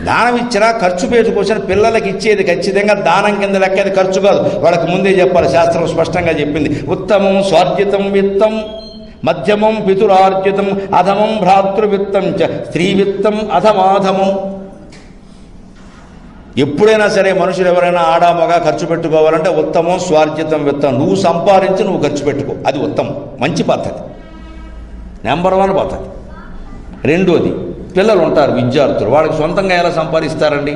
దానం ఇచ్చినా ఖర్చు పెట్టుకోసిన పిల్లలకి ఇచ్చేది ఖచ్చితంగా దానం కింద లెక్కేది, ఖర్చు కాదు. వాళ్ళకి ముందే చెప్పాలి, శాస్త్రం స్పష్టంగా చెప్పింది. ఉత్తమం స్వార్జితం విత్తం, మధ్యమం పితురార్జితం, అధమం భ్రాతృవిత్తం చ స్త్రీ విత్తం అధమాధమం. ఎప్పుడైనా సరే మనుషులు ఎవరైనా ఆడా మగ ఖర్చు పెట్టుకోవాలంటే ఉత్తమం స్వార్జితం విత్తం. నువ్వు సంపాదించి నువ్వు ఖర్చు పెట్టుకో, అది ఉత్తమం, మంచి పద్ధతి, నెంబర్ 1 పద్ధతి. రెండోది, పిల్లలు ఉంటారు విద్యార్థులు, వాళ్ళకి సొంతంగా ఎలా సంపాదిస్తారండి?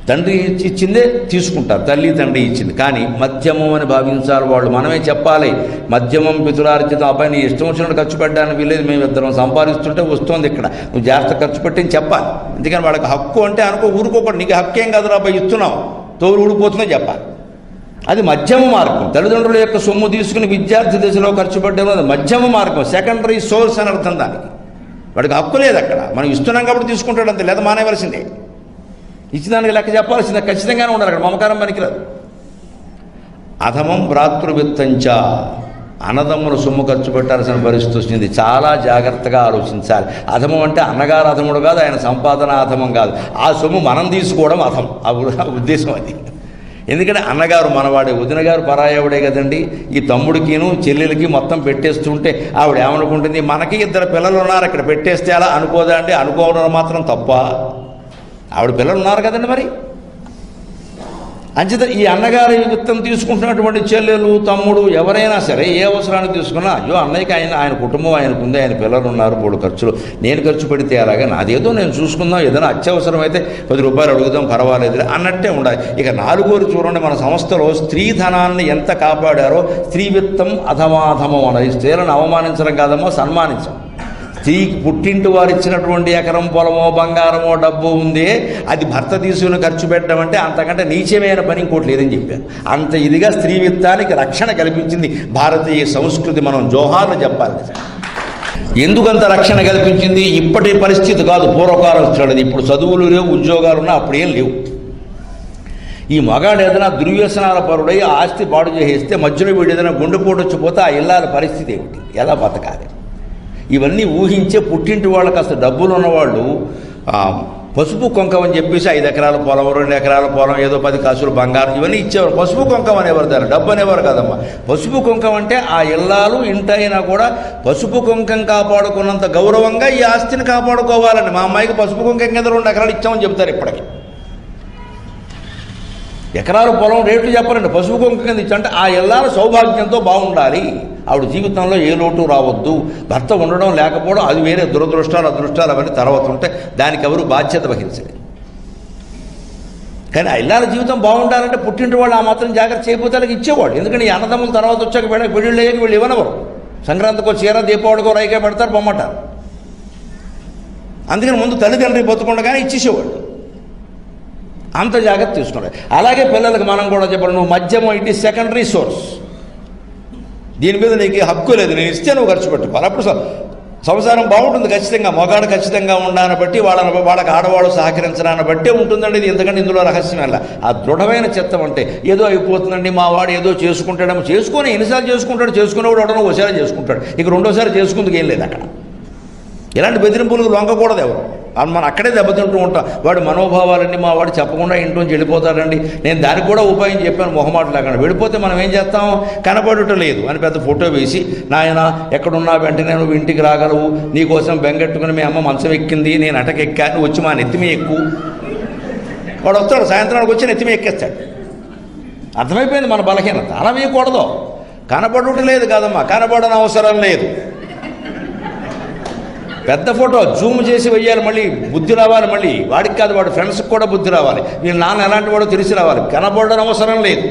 తండ్రి ఇచ్చిందే తీసుకుంటారు, తల్లి తండ్రి ఇచ్చింది. కానీ మధ్యమం అని భావించాలి వాళ్ళు. మనమే చెప్పాలి, మధ్యమం పితురార్జితం. అబ్బాయి నీ ఇష్టం వచ్చినట్టు ఖర్చు పెట్టడానికి వీలేదు, మేము ఇద్దరం సంపాదిస్తుంటే వస్తుంది ఇక్కడ, నువ్వు జాగ్రత్త ఖర్చు పెట్టని చెప్పాలి. అందుకని వాళ్ళకి హక్కు అంటే అనుకో, ఊరుకోకూడదు. నీకు హక్కు ఏం కాదు అబ్బాయి, ఇస్తున్నావు, తోడు ఊడిపోతుందో చెప్పాలి. అది మధ్యమ మార్గం. తల్లిదండ్రుల యొక్క సొమ్ము తీసుకుని విద్యార్థి దశలో ఖర్చు పెట్టడం అది మధ్యమ మార్గం, సెకండరీ సోర్స్ అని అర్థం దానికి. వాడికి హక్కు లేదు అక్కడ, మనం ఇస్తున్నాం కాబట్టి తీసుకుంటాడు అంతే, లేదా మానేవలసిందే. ఇచ్చిదానికి లెక్క చెప్పాల్సిందే, ఖచ్చితంగానే ఉండాలి అక్కడ, మమకారం పనికిరాదు. అధమం భ్రాతృవిత్తంచ, అన్నదమ్ముల సొమ్ము ఖర్చు పెట్టాల్సిన పరిస్థితి వచ్చింది. చాలా జాగ్రత్తగా ఆలోచించాలి. అధమం అంటే అన్నగారు అధముడు కాదు, ఆయన సంపాదన అధమం కాదు. ఆ సొమ్ము మనం తీసుకోవడం అధం, ఆ ఉద్దేశం అది. ఎందుకంటే అన్నగారు మనవాడే, వదిన గారు పరాయవుడే కదండి. ఈ తమ్ముడికిను చెల్లెలకి మొత్తం పెట్టేస్తుంటే ఆవిడ ఏమనుకుంటుంది, మనకి 2 పిల్లలు ఉన్నారు ఇక్కడ పెట్టేస్తే అలా అనుకోదా అండి? అనుకోవడం మాత్రం తప్ప. ఆవిడ పిల్లలు ఉన్నారు కదండి మరి. అంచేత ఈ అన్నగారి విత్తం తీసుకుంటున్నటువంటి చెల్లెలు తమ్ముడు ఎవరైనా సరే ఏ అవసరాన్ని తీసుకున్నా, అయ్యో అన్నయ్యకి ఆయన కుటుంబం ఆయనకుంది, ఆయన పిల్లలు ఉన్నారు, 3 ఖర్చులు నేను ఖర్చు పెడితే అలాగా, నాదేదో నేను చూసుకుందాం, ఏదైనా అత్యవసరం అయితే 10 రూపాయలు అడుగుదాం పర్వాలేదు అన్నట్టే ఉండాలి. ఇక 4వది చూడండి, మన సంస్థలో స్త్రీ ధనాన్ని ఎంత కాపాడారో. స్త్రీ విత్తం అధమాధమం అన్నది. స్త్రీలను అవమానించడం కాదమ్మో, సన్మానించడం. స్త్రీకి పుట్టింటి వారు ఇచ్చినటువంటి ఎకరం పొలమో బంగారమో డబ్బు ఉందే, అది భర్త తీసుకుని ఖర్చు పెట్టడం అంటే అంతకంటే నీచమైన పని ఇంకోటి లేదని చెప్పారు. అంత ఇదిగా స్త్రీ విత్తానికి రక్షణ కల్పించింది భారతీయ సంస్కృతి. మనం జోహార్లు చెప్పాలి. ఎందుకంత రక్షణ కల్పించింది? ఇప్పటి పరిస్థితి కాదు, పూర్వకాలం చూడండి. ఇప్పుడు చదువులు లేవు, ఉద్యోగాలు ఉన్నా అప్పుడేం లేవు. ఈ మగాడు ఏదైనా దుర్వ్యసనాల పరుడై ఆస్తి పాడు చేసేస్తే, మధ్యలో వీడు ఏదైనా గుండెపోటు వచ్చిపోతే ఆ ఇల్లాల పరిస్థితి ఏమిటి, ఎలా బతకాలి? ఇవన్నీ ఊహించే పుట్టింటి వాళ్ళకి అసలు డబ్బులు ఉన్నవాళ్ళు పసుపు కుంకం అని చెప్పేసి 5 ఎకరాల పొలం, 2 ఎకరాల పొలం, ఏదో 10 కాసులు బంగారం ఇవన్నీ ఇచ్చేవారు. పసుపు కుంకం అనేవారు, దాన్ని డబ్బు అనేవారు కాదమ్మా. పసుపు కుంకం అంటే ఆ ఇల్లాలు ఇంటైనా కూడా పసుపు కుంకం కాపాడుకున్నంత గౌరవంగా ఈ ఆస్తిని కాపాడుకోవాలని. మా అమ్మాయికి పసుపు కుంకం కింద 2 ఎకరాలు ఇచ్చామని చెప్తారు ఇప్పటికి. ఎకరాల పొలం రేట్లు చెప్పరండి, పసుపు కుంకం కింద ఇచ్చంటే ఆ ఇల్లాల సౌభాగ్యంతో బాగుండాలి, ఆవిడ జీవితంలో ఏ లోటు రావద్దు. భర్త ఉండడం లేకపోవడం అది వేరే, దురదృష్టాలు అదృష్టాలు అవన్నీ తర్వాత ఉంటాయి, దానికి ఎవరు బాధ్యత వహించలేదు. కానీ ఆ ఇల్లాల జీవితం బాగుండాలంటే పుట్టింటి వాళ్ళు ఆ మాత్రం జాగ్రత్త చేయకపోతే వాళ్ళకి ఇచ్చేవాడు. ఎందుకంటే ఈ అన్నదమ్ముల తర్వాత వచ్చాక పెళ్ళిళ్ళు అయ్యాక వీళ్ళు ఇవ్వనవరు. సంక్రాంతికో చీర, దీపావళికో రైకే పెడతారు, బొమ్మంటారు. అందుకని ముందు తల్లిదండ్రి బతుకుండగానే ఇచ్చేసేవాడు. అంత జాగ్రత్త తీసుకున్నాడు. అలాగే పిల్లలకు మనం కూడా చెప్పాలి, నువ్వు మధ్యమం, ఇట్ ఈస్ సెకండరీ సోర్స్. దీని మీద నీకు హక్కు లేదు, నేను ఇస్తే నువ్వు ఖర్చు పెట్టుకోవాలి. అప్పుడు సంసారం బాగుంటుంది ఖచ్చితంగా. మగాడు ఖచ్చితంగా ఉండాలని బట్టి, వాళ్ళకి ఆడవాళ్ళు సహకరించడాన్ని బట్టే ఉంటుందండి ఇది. ఎందుకంటే ఇందులో రహస్యం ఎలా, ఆ దృఢమైన చిత్తం అంటే ఏదో అయిపోతుందండి, మా వాడు ఏదో చేసుకుంటాడేమో, చేసుకొని ఎన్నిసార్లు చేసుకుంటాడు, చేసుకునేవాడు ఎవడనో ఒకసారి చేసుకుంటాడు, ఇక 2వసారి చేసుకుందుకు ఏం లేదు అక్కడ. ఇలాంటి బెదిరింపులకు లొంగకూడదు ఎవరు. మనం అక్కడే దెబ్బతింటూ ఉంటాం. వాడి మనోభావాలన్నీ మా వాడు చెప్పకుండా ఇంట్లోంచి వెళ్ళిపోతాడండి. నేను దానికి కూడా ఉపాయం చెప్పాను, మొహమాట లేకుండా. వెళ్ళిపోతే మనం ఏం చేస్తాం, కనపడటం లేదు అని పెద్ద ఫోటో వేసి, నాయన ఎక్కడున్నా వెంటనే నువ్వు ఇంటికి రాగలవు, నీకోసం బెంగెట్టుకుని మీ అమ్మ మంచం ఎక్కింది, నేను అటకెక్కాను, వచ్చి మా నెత్తిమీ ఎక్కువ. వాడు వస్తాడు, సాయంత్రానికి వచ్చి నెత్తిమీ ఎక్కేస్తాడు. అర్థమైపోయింది మన బలహీనత. అలా వేయకూడదు. కనపడటం లేదు కాదమ్మా, కనపడని అవసరం లేదు. పెద్ద ఫోటో జూమ్ చేసి వెయ్యాలి, మళ్ళీ బుద్ధి రావాలి. మళ్ళీ వాడికి కాదు, వాడి ఫ్రెండ్స్కి కూడా బుద్ధి రావాలి. వీళ్ళ నాన్న ఎలాంటి వాడో తెలిసి రావాలి. కనపడడం అవసరం లేదు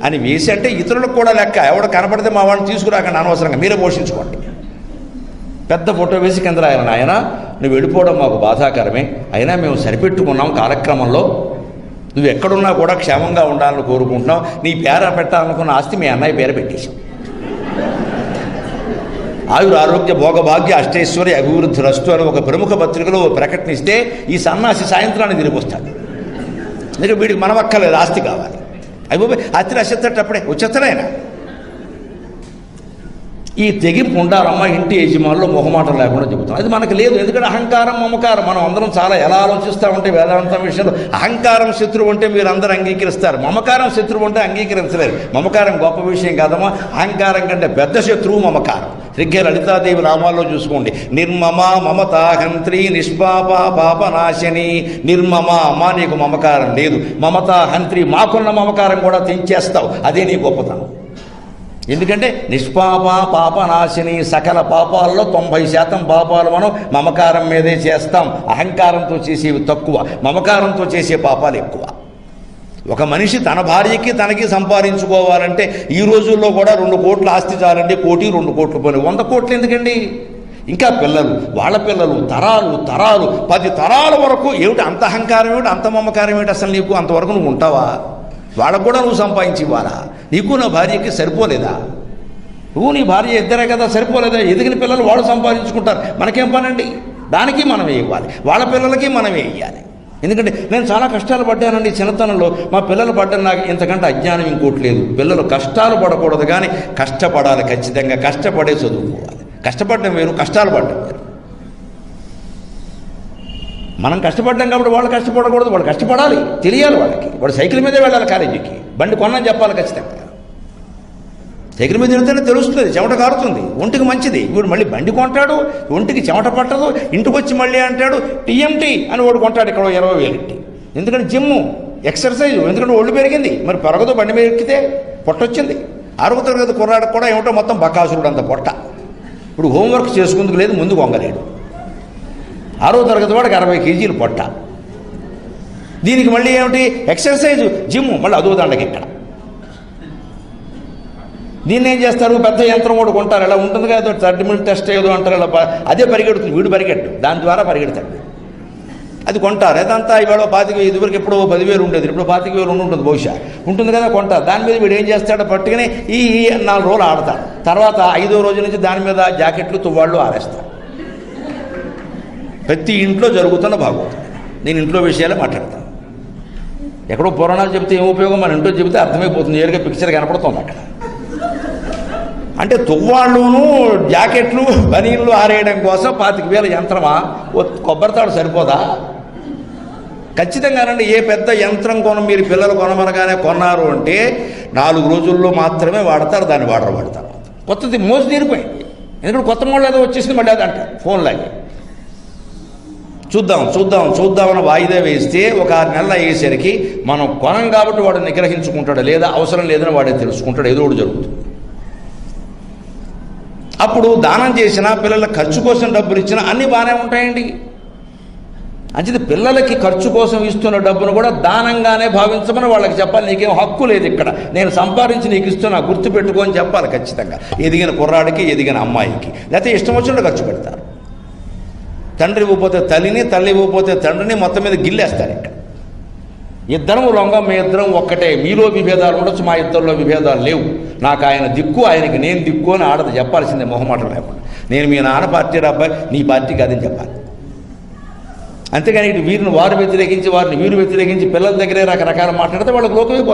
అని వేసి అంటే ఇతరులకు కూడా లెక్క. ఎవడ కనపడితే మా వాడిని తీసుకురాకండి, అనవసరంగా మీరే పోషించుకోండి. పెద్ద ఫోటో వేసి కింద రాయాలి, ఆయన నువ్వు వెళ్ళిపోవడం మాకు బాధాకరమే, అయినా మేము సరిపెట్టుకున్నాం కాలక్రమంలో, నువ్వు ఎక్కడున్నా కూడా క్షేమంగా ఉండాలని కోరుకుంటున్నావు, నీ పేర పెట్టాలనుకున్న ఆస్తి మీ అన్నయ్య పేర పెట్టేశాం, ఆయుర ఆరోగ్య భోగభాగ్య అష్టైశ్వర్య అభివృద్ధి రస్తు అని ఒక ప్రముఖ పత్రికలో ప్రకటనిస్తే ఈ సన్నాసి సాయంత్రాన్ని తిరిగి వస్తాడు. ఎందుకంటే వీడికి మనమక్కర్లేదు, ఆస్తి కావాలి. అయిపోయి ఆస్తి రాసేటప్పుడే వచ్చేస్తాడు ఆయన. ఈ తెగింపు ఉండాలమ్మా ఇంటి యజమానులు మొహమాటం లేకుండా చెబుతాం. అది మనకు లేదు. ఎందుకంటే అహంకారం మమకారం మనం అందరం చాలా ఎలా ఆలోచిస్తూ ఉంటే వేదాంతం విషయంలో అహంకారం శత్రువు అంటే మీరు అందరూ అంగీకరిస్తారు, మమకారం శత్రువు అంటే అంగీకరించలేరు. మమకారం గొప్ప విషయం కాదమ్మా. అహంకారం కంటే పెద్ద శత్రువు మమకారం. శ్రీగే లలితాదేవి రామాల్లో చూసుకోండి. నిర్మమ మమతాహంత్రి నిష్పాప పాపనాశిని. నిర్మమ అమ్మా నీకు మమకారం లేదు, మమతాహంత్రి మాకున్న మమకారం కూడా తెంచేస్తావు, అదే నీ గొప్పతనం. ఎందుకంటే నిష్పాప పాపనాశిని, సకల పాపాల్లో 90% పాపాలు మనం మమకారం మీదే చేస్తాం. అహంకారంతో చేసేవి తక్కువ, మమకారంతో చేసే పాపాలు ఎక్కువ. ఒక మనిషి తన భార్యకి తనకి సంపాదించుకోవాలంటే ఈ రోజుల్లో కూడా 2 కోట్ల ఆస్తి చాలండి. 1 కోటి 2 కోట్ల పని, 100 కోట్లు ఎందుకండి? ఇంకా పిల్లలు, వాళ్ళ పిల్లలు, తరాలు 10 తరాల వరకు. ఏమిటి అంత అహంకారం, ఏమిటి అంత మమకారం, ఏమిటి అసలు నీకు? అంతవరకు నువ్వు ఉంటావా? వాళ్ళకు కూడా నువ్వు సంపాదించి ఇవ్వాలా? నీకు నా భార్యకి సరిపోలేదా? నువ్వు నీ భార్య ఇద్దరే కదా, సరిపోలేదా? ఎదిగిన పిల్లలు వాళ్ళు సంపాదించుకుంటారు, మనకేం పనండి? దానికి మనమే ఇవ్వాలి, వాళ్ళ పిల్లలకి మనమే ఇవ్వాలి. ఎందుకంటే నేను చాలా కష్టాలు పడ్డానండి చిన్నతనంలో. మా పిల్లలు పడ్డాను, నాకు ఇంతకంటే అజ్ఞానం ఇంకోటి లేదు. పిల్లలు కష్టాలు పడకూడదు, కానీ కష్టపడాలి. ఖచ్చితంగా కష్టపడే చదువుకోవాలి. కష్టపడడం వేరు, కష్టాలు పడడం వేరు. మనం కష్టపడ్డాం కాబట్టి వాళ్ళు కష్టపడకూడదు, వాళ్ళు కష్టపడాలి, తెలియాలి వాళ్ళకి. వాడు సైకిల్ మీదే వెళ్ళాలి కాలేజీకి, బండి కొన్నాను చెప్పాలి ఖచ్చితంగా. సైకిల్ మీద వెళ్తేనే తెలుస్తుంది, చెమట కారుతుంది, ఒంటికి మంచిది. వీడు మళ్ళీ బండి కొంటాడు, ఒంటికి చెమట పట్టదు, ఇంటికి వచ్చి మళ్ళీ అంటాడు టీఎంటీ అని వాడు కొంటాడు ఇక్కడ 20,000. ఎందుకంటే జిమ్ము, ఎక్సర్సైజు, ఎందుకంటే ఒళ్ళు పెరిగింది. మరి పెరగదు, బండి మీద ఎక్కితే పొట్టొచ్చింది. 6వ తరగతి కుర్రాడికి కూడా ఏమిటో మొత్తం బకాసురుడు అంత పొట్ట. ఇప్పుడు హోంవర్క్ చేసుకుందుకు లేదు, ముందు వంగలేడు. 6వ తరగతి వాడికి 60 కేజీలు పొట్ట. దీనికి మళ్ళీ ఏమిటి? ఎక్సర్సైజు, జిమ్, మళ్ళీ అదో దండకి ఇక్కడ. దీన్ని ఏం చేస్తారు? పెద్ద యంత్రం కూడా కొంటారు, ఇలా ఉంటుంది కదా, ట్రెడ్మిల్ టెస్ట్ ఏదో అంటారు, ఇలా అదే పరిగెడుతుంది. వీడు పరిగెట్టు, దాని ద్వారా పరిగెడతాడు. అది కొంటారు. అదంతా ఇవాళ 25,000, ఇదివరకు ఎప్పుడో 10,000 ఉండేది, ఇప్పుడు 25,000 ఉంటుంది బహుశా, ఉంటుంది కదా, కొంటారు. దాని మీద వీడు ఏం చేస్తాడో పట్టుకుని ఈ 4 రోజులు ఆడతాడు. తర్వాత 5వ రోజు నుంచి దాని మీద జాకెట్లు తువ్వాళ్ళు ఆరేస్తారు. ప్రతి ఇంట్లో జరుగుతున్న భాగవతం. నేను ఇంట్లో విషయాలే మాట్లాడతాను. ఎక్కడో పురాణాలు చెప్తే ఏం ఉపయోగం, మన ఇంట్లో చెబితే అర్థమైపోతుంది, ఏరుగా పిక్చర్ కనపడుతుంది అక్కడ. అంటే తువ్వాళ్ళును జాకెట్లు బనీన్లు ఆరేయడం కోసం 25,000 యంత్రమా? కొబ్బరితాడు సరిపోదా? ఖచ్చితంగానండి. ఏ పెద్ద యంత్రం మీరు పిల్లలు కొనమనగానే కొన్నారు అంటే 4 రోజుల్లో మాత్రమే వాడతారు, దాన్ని వాడతారు. కొత్తది మోసి తీరిపోయింది. ఎందుకంటే కొత్త మోడల్ ఏదో వచ్చేసింది, మళ్ళీ అది అంటారు ఫోన్లాగే. చూద్దామని వాయిదా వేస్తే ఒక 6 నెలలు అయ్యేసరికి మనం కొనం కాబట్టి వాడు నిగ్రహించుకుంటాడు, లేదా అవసరం లేదని వాడే తెలుసుకుంటాడు, ఏదో ఒకటి జరుగుతుంది. అప్పుడు దానం చేసినా, పిల్లల ఖర్చు కోసం డబ్బులు ఇచ్చినా అన్నీ బాగానే ఉంటాయండి. అంటే పిల్లలకి ఖర్చు కోసం ఇస్తున్న డబ్బును కూడా దానంగానే భావించమని వాళ్ళకి చెప్పాలి. నీకేం హక్కు లేదు, ఇక్కడ నేను సంపాదించి నీకు ఇస్తున్నా, గుర్తుపెట్టుకో అని చెప్పాలి ఖచ్చితంగా. ఎదిగిన కుర్రాడికి, ఎదిగిన అమ్మాయికి. లేకపోతే ఇష్టం వచ్చినట్టు ఖర్చు పెడతారు. తండ్రి ఇవ్వకపోతే తల్లిని, తల్లి ఇవ్వకపోతే తండ్రిని మొత్తం మీద గిల్లేస్తారు. ఇక్కడ ఇద్దరం లొంగం, మీ ఇద్దరం ఒక్కటే. మీలో విభేదాలు ఉండొచ్చు, మా ఇద్దరిలో విభేదాలు లేవు. నాకు ఆయన దిక్కు, ఆయనకి నేను దిక్కు అని ఆడది చెప్పాల్సిందే మొహమాటం లేకుండా. నేను మీ నాన్న పార్టీ అబ్బాయి, నీ పార్టీ కాదని చెప్పాలి. అంతేగాని ఇటు వీరిని వారు వ్యతిరేకించి, వారిని వీరు వ్యతిరేకించి పిల్లల దగ్గరే రకరకాల మాట్లాడితే వాళ్ళకి లోకమే